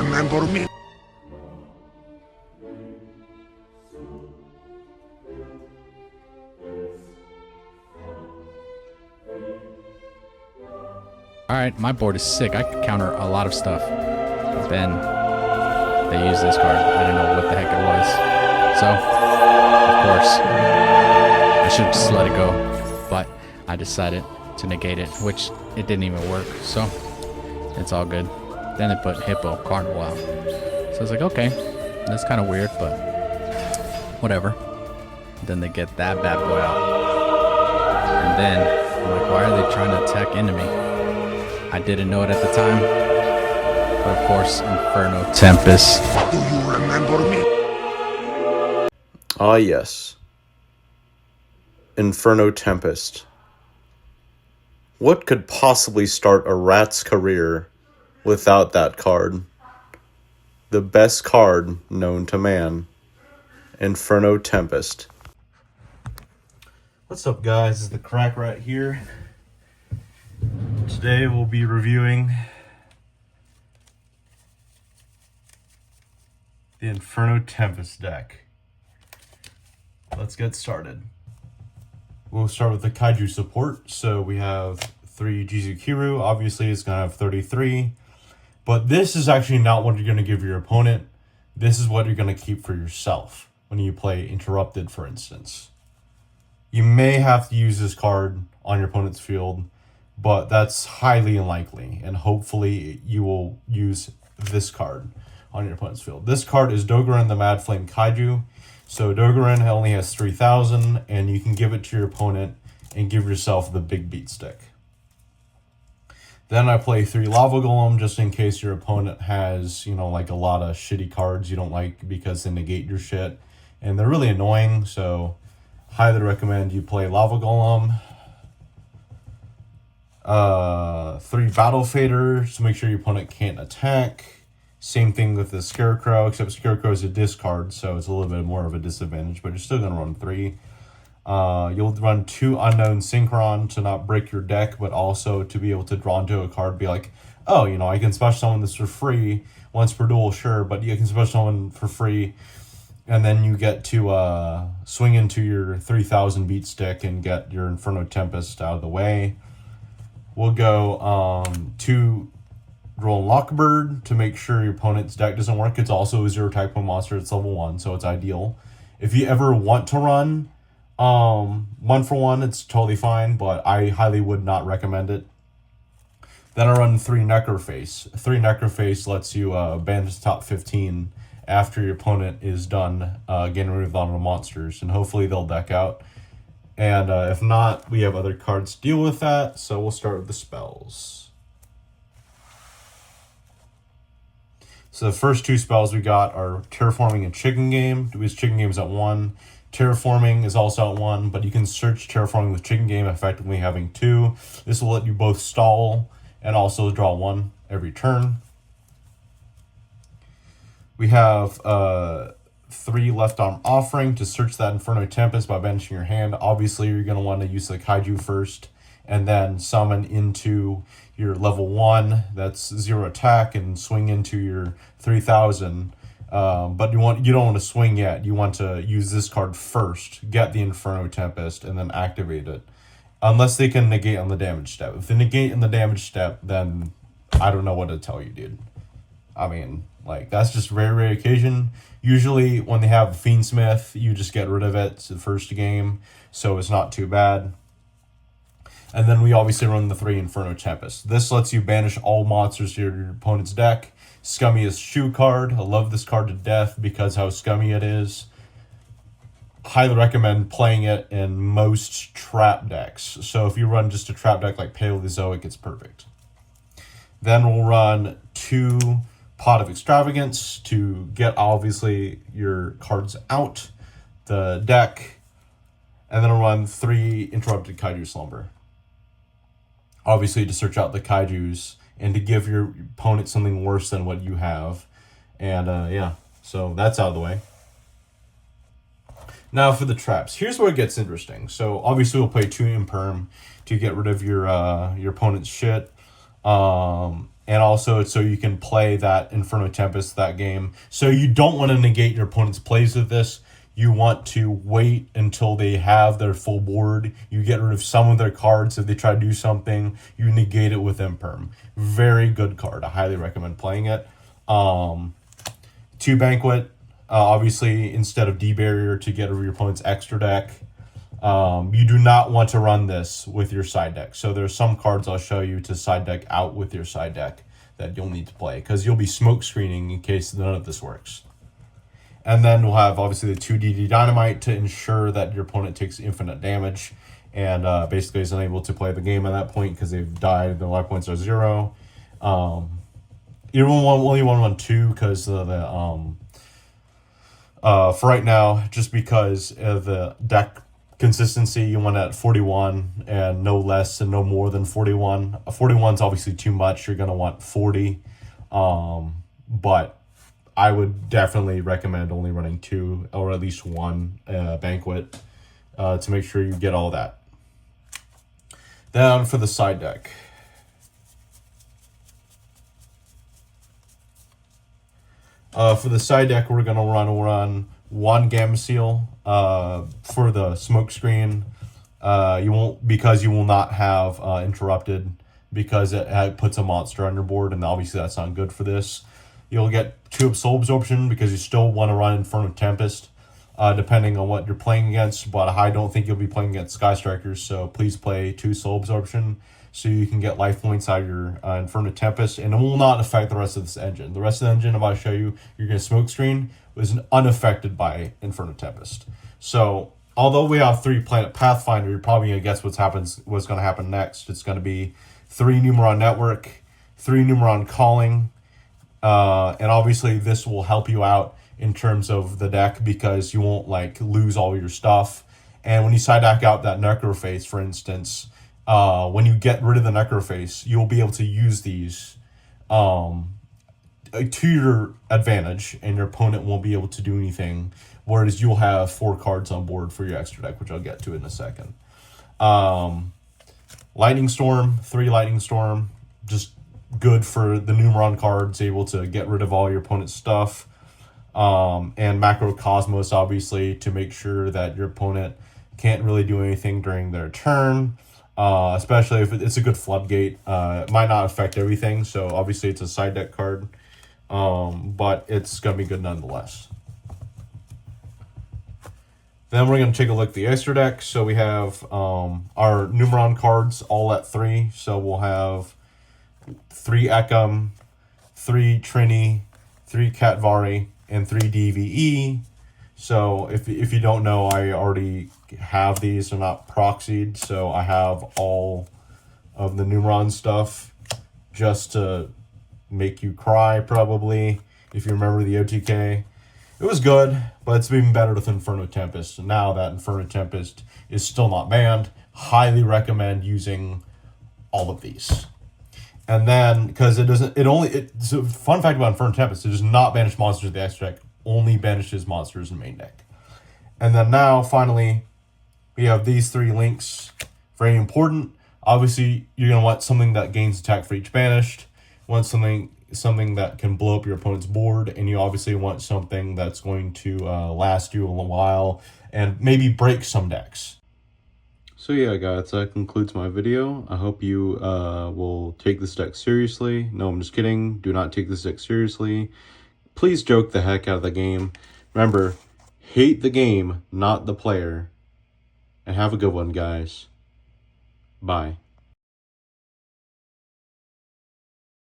remember me? Alright, my board is sick. I could counter a lot of stuff. But then they used this card. I didn't know what the heck it was. So, of course, I should have just let it go. But I decided to negate it, which it didn't even work. So, it's all good. Then they put Hippo Carnival out. So I was like, okay, that's kind of weird, but whatever. Then they get that bad boy out. And then, I'm like, why are they trying to attack into me? I didn't know it at the time, but of course, Inferno Tempest. Do you remember me? Ah, yes. Inferno Tempest. What could possibly start a rat's career without that card? The best card known to man. Inferno Tempest. What's up, guys? This is the Crack Rat here. Today we'll be reviewing the Inferno Tempest deck. Let's get started. We'll start with the Kaiju support. So we have 3 Yugioh. Obviously it's going to have 33. But this is actually not what you're going to give your opponent. This is what you're going to keep for yourself when you play Interrupted, for instance. You may have to use this card on your opponent's field, but that's highly unlikely, and hopefully you will use this card on your opponent's field. This card is Dogoran the Mad Flame Kaiju. So Dogoran only has 3,000, and you can give it to your opponent and give yourself the big beat stick. Then I play 3 Lava Golem just in case your opponent has, you know, like a lot of shitty cards you don't like because they negate your shit. And they're really annoying, so highly recommend you play Lava Golem. 3 Battle Faders to make sure your opponent can't attack. Same thing with the Scarecrow, except Scarecrow is a discard, so it's a little bit more of a disadvantage, but you're still going to run 3. You'll run 2 Unknown Synchron to not break your deck, but also to be able to draw into a card, be like, oh, you know, I can special summon this for free once per duel, sure, but you can special summon for free, and then you get to swing into your 3,000 beat stick and get your Inferno Tempest out of the way. We'll go 2 Roll Lockbird to make sure your opponent's deck doesn't work. It's also a 0 type of monster. It's level 1, so it's ideal. If you ever want to run 1 for 1, it's totally fine, but I highly would not recommend it. Then I run 3 Necroface. 3 Necroface lets you banish the top 15 after your opponent is done getting rid of all the monsters, and hopefully they'll deck out. And if not, we have other cards to deal with that, so we'll start with the spells. So the first 2 spells we got are Terraforming and Chicken Game, because Chicken Game is at 1. Terraforming is also at 1, but you can search Terraforming with Chicken Game, effectively having 2. This will let you both stall and also draw 1 every turn. We have 3 Left Arm Offering to search that Inferno Tempest by banishing your hand. Obviously, you're going to want to use the Kaiju first, and then summon into your level 1, that's 0 attack, and swing into your 3,000. But you don't want to swing yet. You want to use this card first, get the Inferno Tempest, and then activate it. Unless they can negate on the damage step. If they negate in the damage step, then I don't know what to tell you, dude. I mean, like, that's just very rare occasion. Usually, when they have Fiendsmith, you just get rid of it. It's the first game, so it's not too bad. And then we obviously run the 3 Inferno Tempest. This lets you banish all monsters to your opponent's deck. Scummiest Shoe card. I love this card to death because how scummy it is. Highly recommend playing it in most trap decks. So if you run just a trap deck like Paleozoic, it's perfect. Then we'll run 2 Pot of Extravagance to get, obviously, your cards out the deck. And then I'll run 3 Interrupted Kaiju Slumber. Obviously, to search out the Kaijus and to give your opponent something worse than what you have. And, yeah, so that's out of the way. Now for the traps. Here's where it gets interesting. So, obviously, we'll play 2 Imperm to get rid of your opponent's shit. and also so you can play that Inferno Tempest that game. So you don't want to negate your opponent's plays with this. You want to wait until they have their full board. You get rid of some of their cards. If they try to do something, you negate it with Imperm. Very good card. I highly recommend playing it. 2 Banquet, obviously, instead of D-Barrier to get rid of your opponent's extra deck. You do not want to run this with your side deck. So there's some cards I'll show you to side deck out with your side deck that you'll need to play, because you'll be smoke screening in case none of this works. And then we'll have obviously the 2 DD Dynamite to ensure that your opponent takes infinite damage and basically is unable to play the game at that point because they've died. Their life points are 0. You only want 2 because of the for right now, just because of the deck consistency, you want it at 41 and no less and no more than 41. 41 is obviously too much. You're going to want 40. But I would definitely recommend only running 2 or at least 1 Banquet to make sure you get all that. Then for the side deck. For the side deck, we're going to run 1 Gamma Seal for the smoke screen. You will not have interrupted, because it puts a monster on your board, and obviously that's not good for this. You'll get 2 Soul Absorption because you still want to run Inferno Tempest, depending on what you're playing against. But I don't think you'll be playing against Sky Strikers, so please play 2 Soul Absorption so you can get life points out of your Inferno Tempest, and it will not affect the rest of this engine. The rest of the engine I'm about to show you, you're going to smoke screen, was unaffected by Inferno Tempest. So although we have 3 Planet Pathfinder, you're probably going to guess what's going to happen next. It's going to be 3 Numeron Network, 3 Numeron Calling, and obviously this will help you out in terms of the deck because you won't lose all your stuff. And when you side deck out that Necroface, for instance, when you get rid of the Necroface, you'll be able to use these to your advantage, and your opponent won't be able to do anything, whereas you'll have 4 cards on board for your extra deck, which I'll get to in a second. Lightning Storm, 3 Lightning Storm, just good for the Numeron cards, able to get rid of all your opponent's stuff. And Macrocosmos, obviously, to make sure that your opponent can't really do anything during their turn, especially if it's a good floodgate. It might not affect everything, so obviously it's a side deck card, but it's going to be good nonetheless. Then we're going to take a look at the extra deck. So we have our Numeron cards all at 3. So we'll have 3 Ekam, 3 Trini, 3 Katvari, and 3 DVE. So if you don't know, I already have these. They're not proxied, so I have all of the Numeron stuff just to make you cry, probably, if you remember the OTK. It was good, but it's even better with Inferno Tempest. And now that Inferno Tempest is still not banned, highly recommend using all of these. And then, because so fun fact about Inferno Tempest, it does not banish monsters in the extra deck, only banishes monsters in main deck. And then now, finally, we have these 3 links. Very important. Obviously, you're going to want something that gains attack for each banished. You want something that can blow up your opponent's board, and you obviously want something that's going to last you a while and maybe break some decks. So yeah, guys, that concludes my video. I hope you will take this deck seriously. No, I'm just kidding. Do not take this deck seriously. Please joke the heck out of the game. Remember, hate the game, not the player. And have a good one, guys. Bye.